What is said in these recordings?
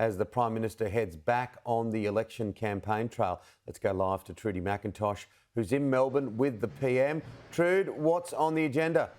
as the Prime Minister heads back on the election campaign trail. Let's go live to Trudy McIntosh, who's in Melbourne with the PM. Trude, what's on the agenda?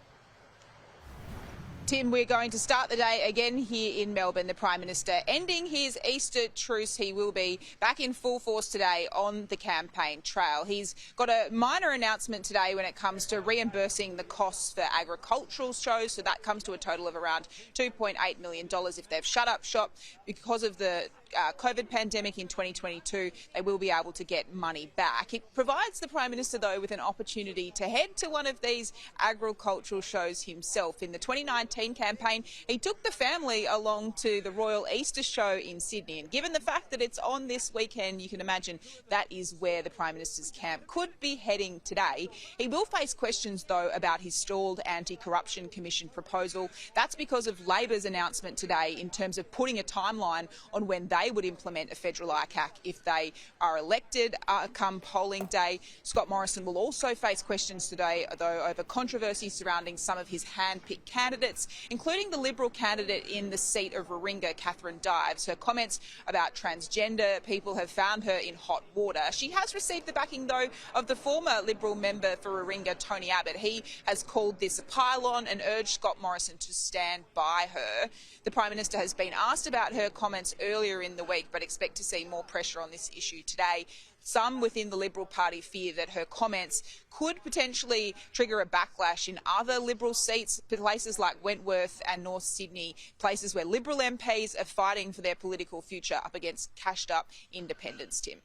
Tim, we're going to start the day again here in Melbourne. The Prime Minister ending his Easter truce. He will be back in full force today on the campaign trail. He's got a minor announcement today when it comes to reimbursing the costs for agricultural shows. So that comes to a total of around $2.8 million if they've shut up shop because of the COVID pandemic in 2022. They will be able to get money back. It provides the Prime Minister, though, with an opportunity to head to one of these agricultural shows himself. In the 2019 campaign, he took the family along to the Royal Easter Show in Sydney. And given the fact that it's on this weekend, you can imagine that is where the Prime Minister's camp could be heading today. He will face questions, though, about his stalled Anti-Corruption Commission proposal. That's because of Labor's announcement today in terms of putting a timeline on when they would implement a federal ICAC if they are elected come polling day. Scott Morrison will also face questions today, though, over controversy surrounding some of his hand-picked candidates, including the Liberal candidate in the seat of Warringah, Catherine Dives. Her comments about transgender people have found her in hot water. She has received the backing, though, of the former Liberal member for Warringah, Tony Abbott. He has called this a pylon and urged Scott Morrison to stand by her. The Prime Minister has been asked about her comments earlier in the week, but expect to see more pressure on this issue today. Some within the Liberal Party fear that her comments could potentially trigger a backlash in other Liberal seats, places like Wentworth and North Sydney, places where Liberal MPs are fighting for their political future up against cashed-up independents, Tim.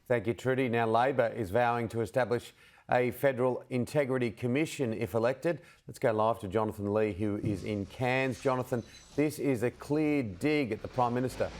Thank you, Trudy. Now, Labor is vowing to establish a Federal Integrity Commission if elected. Let's go live to Jonathan Lee, who is in Cairns. Jonathan, this is a clear dig at the Prime Minister.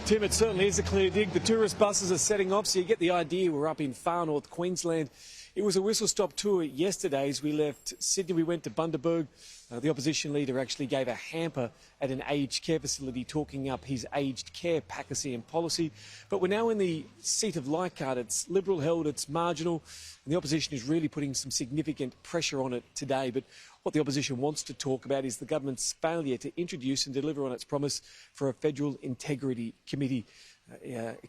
Tim, it certainly is a clear dig. The tourist buses are setting off, so you get the idea. We're up in far north Queensland. It was a whistle-stop tour yesterday. As we left Sydney, we went to Bundaberg. The opposition leader actually gave a hamper at an aged care facility talking up his aged care PACACM policy. But we're now in the seat of Leichhardt. It's Liberal held, it's marginal, and the opposition is really putting some significant pressure on it today. But what the opposition wants to talk about is the government's failure to introduce and deliver on its promise for a Federal Integrity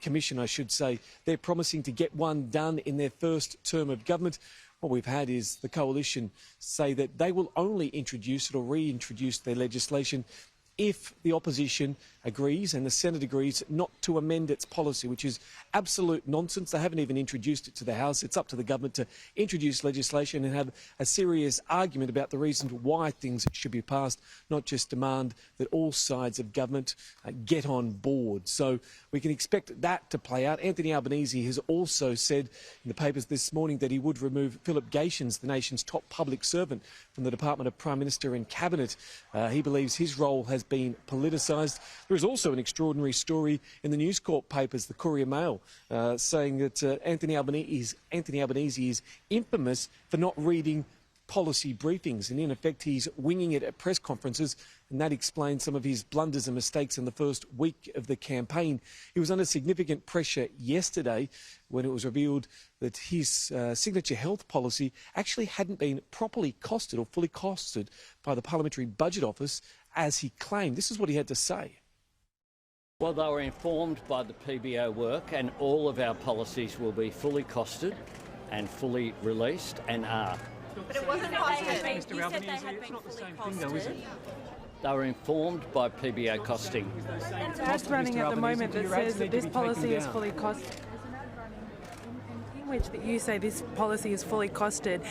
Commission, I should say. They're promising to get one done in their first term of government. What we've had is the coalition say that they will only introduce it or reintroduce their legislation if the opposition agrees and the Senate agrees not to amend its policy, which is absolute nonsense. They haven't even introduced it to the House. It's up to the government to introduce legislation and have a serious argument about the reasons why things should be passed, not just demand that all sides of government get on board. So we can expect that to play out. Anthony Albanese has also said in the papers this morning that he would remove Philip Gations, the nation's top public servant, from the Department of Prime Minister and Cabinet. He believes his role has been politicised. There is also an extraordinary story in the News Corp papers, the Courier Mail, saying that Anthony Albanese is infamous for not reading policy briefings, and in effect he's winging it at press conferences, and that explains some of his blunders and mistakes in the first week of the campaign. He was under significant pressure yesterday when it was revealed that his signature health policy actually hadn't been properly costed or fully costed by the Parliamentary Budget Office as he claimed. This is what he had to say. Well, they were informed by the PBO work, and all of our policies will be fully costed and fully released, and are. But it wasn't costed. Mr. Albanese, it's not the same thing though, is it? They were informed by PBO costing. There's an ad running at the moment that says that this policy is fully costed. In which that you say this policy is fully costed.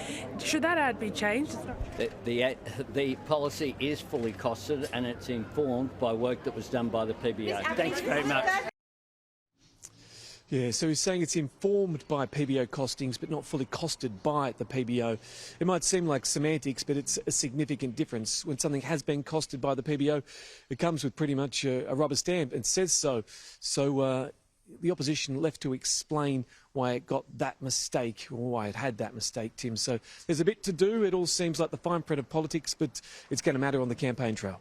Should that ad be changed? The policy is fully costed, and it's informed by work that was done by the PBO. Thanks very much. Yeah, so he's saying it's informed by PBO costings but not fully costed by the PBO. It might seem like semantics, but it's a significant difference. When something has been costed by the PBO, it comes with pretty much a rubber stamp and says so. So the opposition left to explain why it got that mistake, or why it had that mistake, Tim. So there's a bit to do. It all seems like the fine print of politics, but it's going to matter on the campaign trail.